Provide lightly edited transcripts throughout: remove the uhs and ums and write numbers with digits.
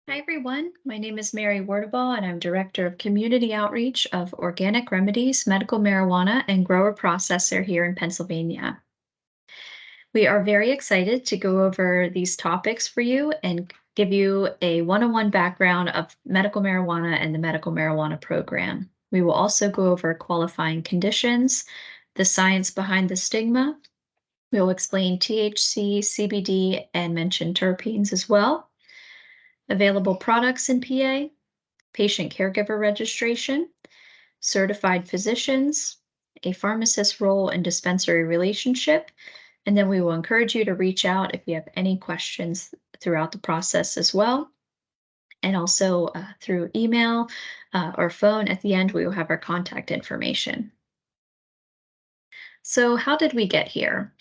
Hi, everyone. My name is Mary Werdebaugh, and I'm Director of Community Outreach of Organic Remedies, Medical Marijuana, and Grower Processor here in Pennsylvania. We are very excited to go over these topics for you and give you a one-on-one background of medical marijuana and the medical marijuana program. We will also go over qualifying conditions, the science behind the stigma. We will explain THC, CBD, and mention terpenes as well. Available products in PA, patient caregiver registration, certified physicians, a pharmacist role and dispensary relationship, and then we will encourage you to reach out if you have any questions throughout the process as well. And also through email or phone at the end, we will have our contact information. So, how did we get here?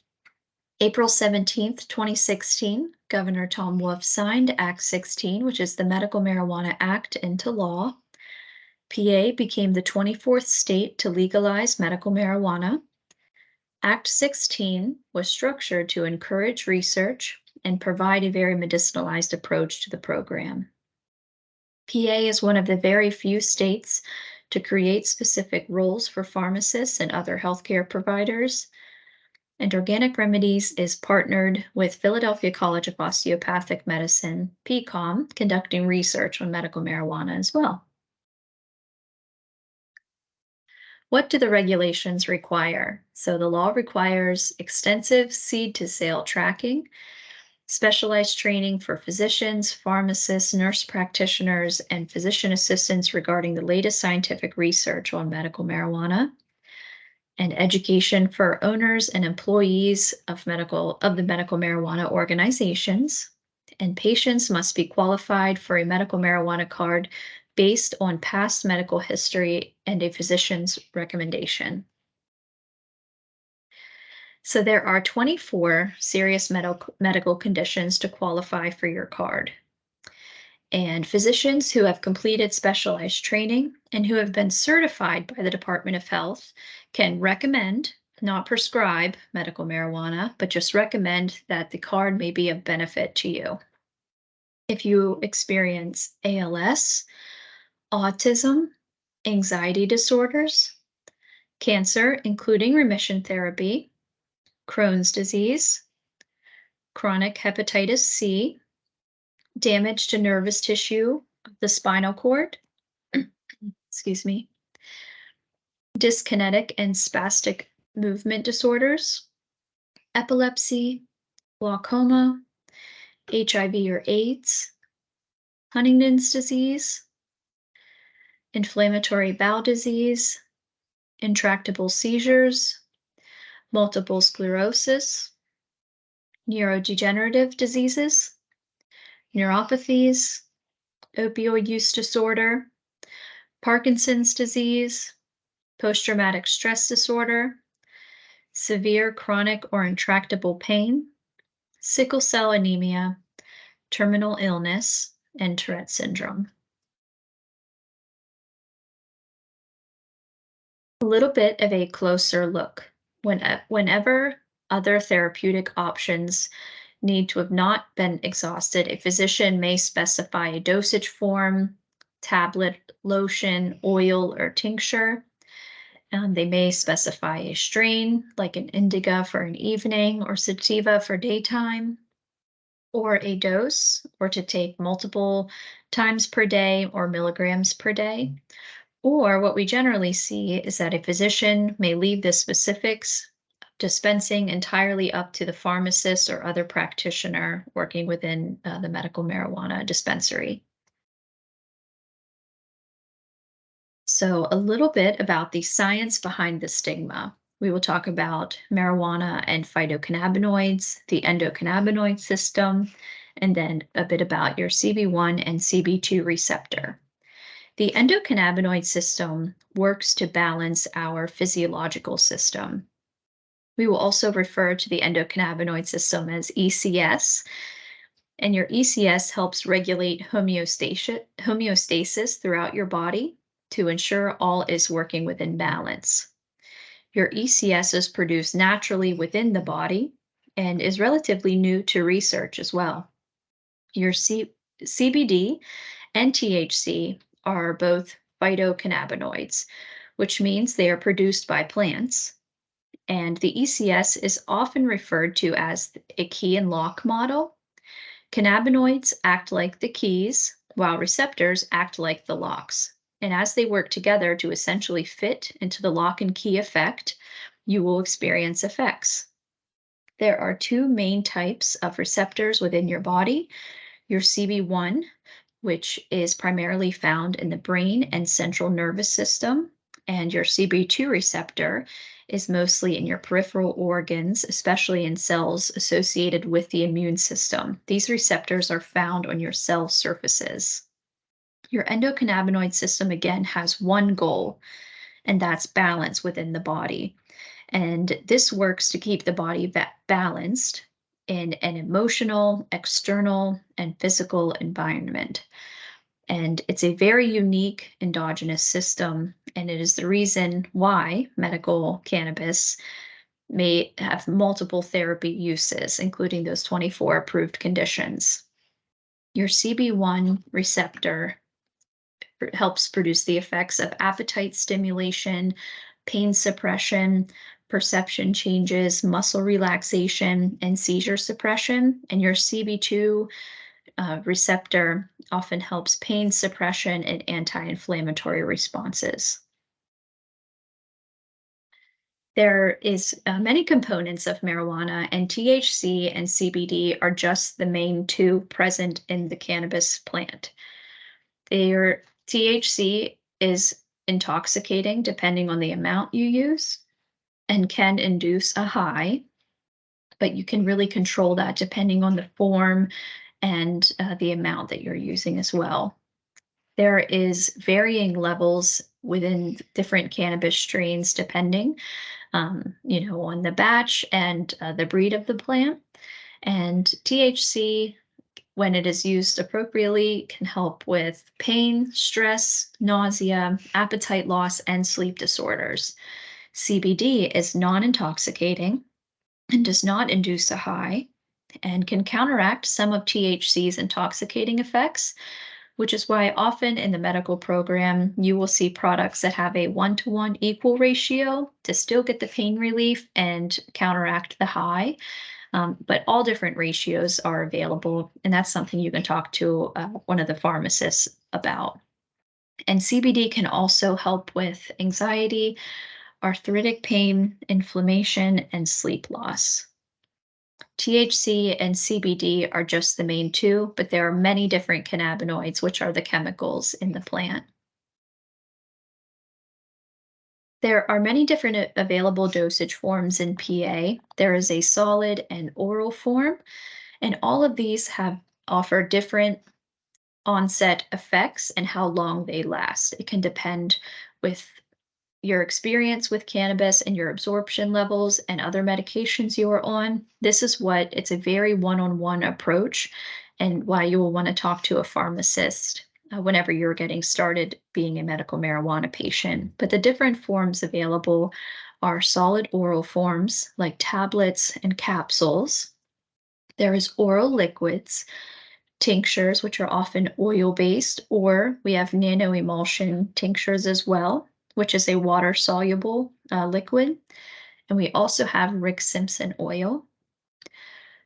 April 17th, 2016, Governor Tom Wolf signed Act 16, which is the Medical Marijuana Act, into law. PA became the 24th state to legalize medical marijuana. Act 16 was structured to encourage research and provide a very medicinalized approach to the program. PA is one of the very few states to create specific roles for pharmacists and other healthcare providers. And Organic Remedies is partnered with Philadelphia College of Osteopathic Medicine, PCOM, conducting research on medical marijuana as well. What do the regulations require? So the law requires extensive seed to sale tracking, specialized training for physicians, pharmacists, nurse practitioners, and physician assistants regarding the latest scientific research on medical marijuana, and education for owners and employees of the medical marijuana organizations. And patients must be qualified for a medical marijuana card based on past medical history and a physician's recommendation. So there are 24 serious medical conditions to qualify for your card. And physicians who have completed specialized training and who have been certified by the Department of Health can recommend, not prescribe medical marijuana, but just recommend that the card may be of benefit to you. If you experience ALS, autism, anxiety disorders, cancer, including remission therapy, Crohn's disease, chronic hepatitis C, damage to nervous tissue of the spinal cord, excuse me, dyskinetic and spastic movement disorders, epilepsy, glaucoma, HIV or AIDS, Huntington's disease, inflammatory bowel disease, intractable seizures, multiple sclerosis, neurodegenerative diseases, neuropathies, opioid use disorder, Parkinson's disease, post-traumatic stress disorder, severe chronic or intractable pain, sickle cell anemia, terminal illness, and Tourette syndrome. A little bit of a closer look. Whenever other therapeutic options need to have not been exhausted, a physician may specify a dosage form, tablet, lotion, oil, or tincture. They may specify a strain, like an indica for an evening or sativa for daytime, or a dose, or to take multiple times per day or milligrams per day. Or what we generally see is that a physician may leave the specifics dispensing entirely up to the pharmacist or other practitioner working within the medical marijuana dispensary. So, a little bit about the science behind the stigma. We will talk about marijuana and phytocannabinoids, the endocannabinoid system, and then a bit about your CB1 and CB2 receptor. The endocannabinoid system works to balance our physiological system. We will also refer to the endocannabinoid system as ECS, and your ECS helps regulate homeostasis throughout your body to ensure all is working within balance. Your ECS is produced naturally within the body and is relatively new to research as well. Your CBD and THC are both phytocannabinoids, which means they are produced by plants. And the ECS is often referred to as a key and lock model. Cannabinoids act like the keys, while receptors act like the locks. And as they work together to essentially fit into the lock and key effect, you will experience effects. There are two main types of receptors within your body: your CB1, which is primarily found in the brain and central nervous system, and your CB2 receptor is mostly in your peripheral organs, especially in cells associated with the immune system. These receptors are found on your cell surfaces. Your endocannabinoid system, again, has one goal, and that's balance within the body. And this works to keep the body balanced in an emotional, external, and physical environment. And it's a very unique endogenous system, and it is the reason why medical cannabis may have multiple therapy uses, including those 24 approved conditions. Your CB1 receptor helps produce the effects of appetite stimulation, pain suppression, perception changes, muscle relaxation, and seizure suppression. And your CB2 receptor often helps pain suppression and anti-inflammatory responses. There is many components of marijuana, and THC and CBD are just the main two present in the cannabis plant. Their THC is intoxicating depending on the amount you use and can induce a high, but you can really control that depending on the form and the amount that you're using as well. There is varying levels within different cannabis strains depending, on the batch and the breed of the plant. And THC, when it is used appropriately, can help with pain, stress, nausea, appetite loss, and sleep disorders. CBD is non-intoxicating and does not induce a high and can counteract some of THC's intoxicating effects, which is why often in the medical program, you will see products that have a 1-to-1 equal ratio to still get the pain relief and counteract the high. But all different ratios are available, and that's something you can talk to one of the pharmacists about. And CBD can also help with anxiety, arthritic pain, inflammation, and sleep loss. THC and CBD are just the main two, but there are many different cannabinoids, which are the chemicals in the plant. There are many different available dosage forms in PA. There is a solid and oral form, and all of these have offer different onset effects and how long they last. It can depend with your experience with cannabis and your absorption levels and other medications you are on. It's a very one-on-one approach, and why you will want to talk to a pharmacist whenever you're getting started being a medical marijuana patient. But the different forms available are solid oral forms like tablets and capsules. There is oral liquids, tinctures, which are often oil-based, or we have nano-emulsion tinctures as well, which is a water-soluble liquid. And we also have Rick Simpson oil.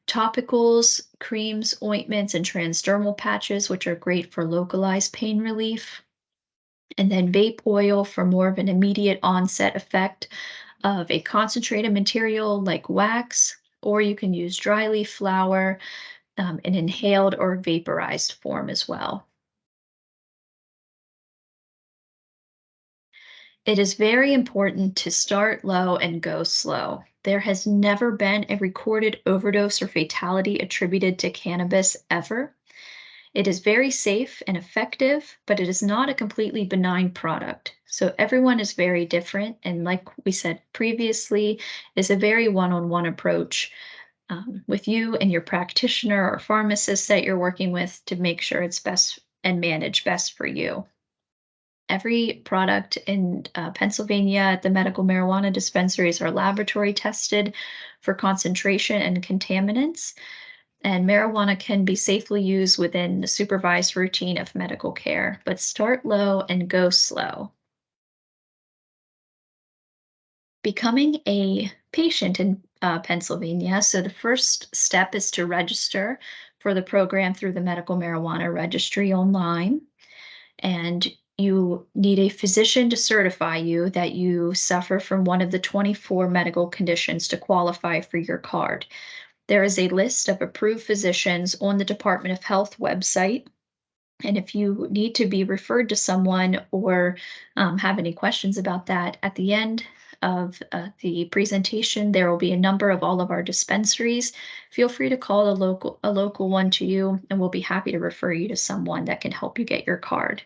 Topicals, creams, ointments, and transdermal patches, which are great for localized pain relief. And then vape oil for more of an immediate onset effect of a concentrated material like wax, or you can use dry leaf flower, an inhaled or vaporized form as well. It is very important to start low and go slow. There has never been a recorded overdose or fatality attributed to cannabis ever. It is very safe and effective, but it is not a completely benign product. So everyone is very different. And like we said previously, is a very one-on-one approach with you and your practitioner or pharmacist that you're working with to make sure it's best and managed best for you. Every product in Pennsylvania at the medical marijuana dispensaries are laboratory tested for concentration and contaminants. And marijuana can be safely used within the supervised routine of medical care, but start low and go slow. Becoming a patient in Pennsylvania, so the first step is to register for the program through the medical marijuana registry online. And you need a physician to certify you that you suffer from one of the 24 medical conditions to qualify for your card. There is a list of approved physicians on the Department of Health website. And if you need to be referred to someone or have any questions about that, at the end of the presentation, there will be a number of all of our dispensaries. Feel free to call a local one to you, and we'll be happy to refer you to someone that can help you get your card.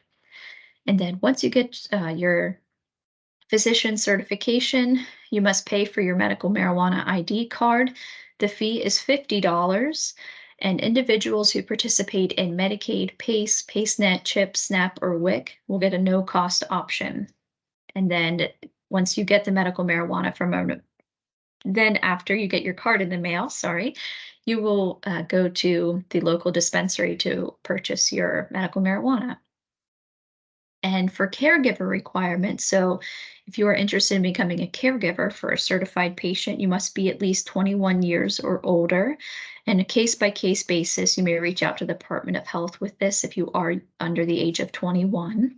And then once you get your physician certification, you must pay for your medical marijuana ID card. The fee is $50, and individuals who participate in Medicaid, PACE, PaceNet, CHIP, SNAP, or WIC will get a no-cost option. And then once you get the medical marijuana then after you get your card in the mail, sorry, you will go to the local dispensary to purchase your medical marijuana. And for caregiver requirements, so if you are interested in becoming a caregiver for a certified patient, you must be at least 21 years or older. And a case-by-case basis, you may reach out to the Department of Health with this if you are under the age of 21.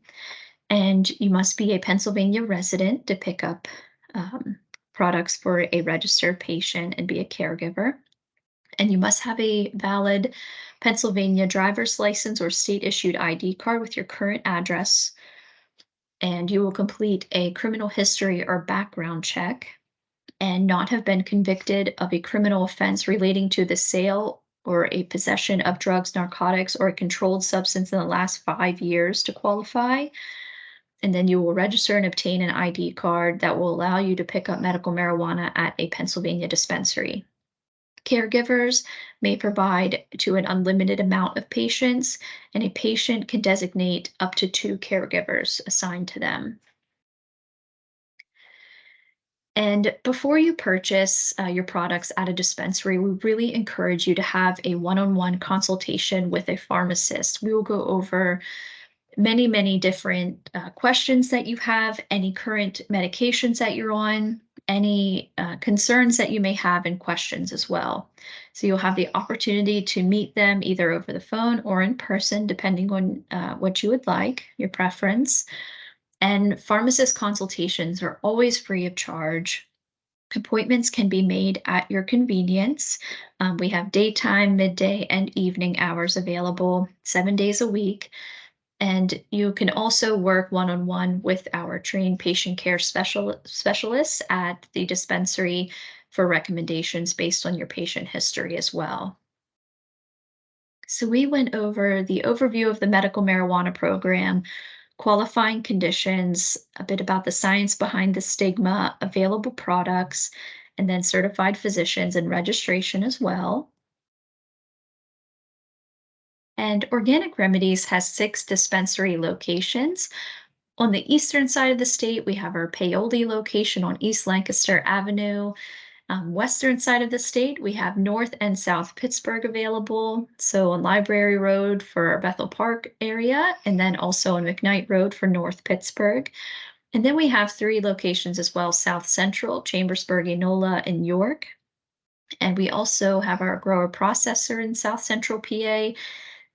And you must be a Pennsylvania resident to pick up products for a registered patient and be a caregiver. And you must have a valid Pennsylvania driver's license or state-issued ID card with your current address, and you will complete a criminal history or background check and not have been convicted of a criminal offense relating to the sale or a possession of drugs, narcotics, or a controlled substance in the last 5 years to qualify. And then you will register and obtain an ID card that will allow you to pick up medical marijuana at a Pennsylvania dispensary. Caregivers may provide to an unlimited amount of patients, and a patient can designate up to 2 caregivers assigned to them. And before you purchase your products at a dispensary, we really encourage you to have a one-on-one consultation with a pharmacist. We will go over many, many different questions that you have, any current medications that you're on, any concerns that you may have, and questions as well. So you'll have the opportunity to meet them either over the phone or in person, depending on what you would like, your preference. And pharmacist consultations are always free of charge. Appointments can be made at your convenience. We have daytime, midday, and evening hours available 7 days a week. And you can also work one-on-one with our trained patient care specialists at the dispensary for recommendations based on your patient history as well. So we went over the overview of the medical marijuana program, qualifying conditions, a bit about the science behind the stigma, available products, and then certified physicians and registration as well. And Organic Remedies has 6 dispensary locations. On the eastern side of the state, we have our Paoli location on East Lancaster Avenue. Western side of the state, we have North and South Pittsburgh available. So on Library Road for our Bethel Park area, and then also on McKnight Road for North Pittsburgh. And then we have 3 locations as well: South Central, Chambersburg, Enola, and York. And we also have our grower processor in South Central PA,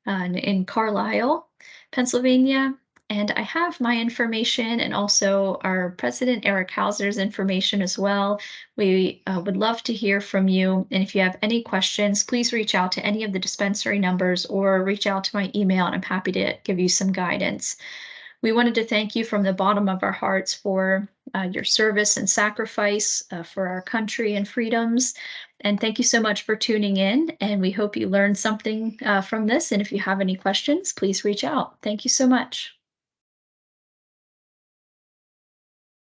in Carlisle, Pennsylvania. And I have my information and also our president, Eric Hauser's information as well. We would love to hear from you. And if you have any questions, please reach out to any of the dispensary numbers or reach out to my email, and I'm happy to give you some guidance. We wanted to thank you from the bottom of our hearts for your service and sacrifice for our country and freedoms. And thank you so much for tuning in. And we hope you learned something from this. And if you have any questions, please reach out. Thank you so much.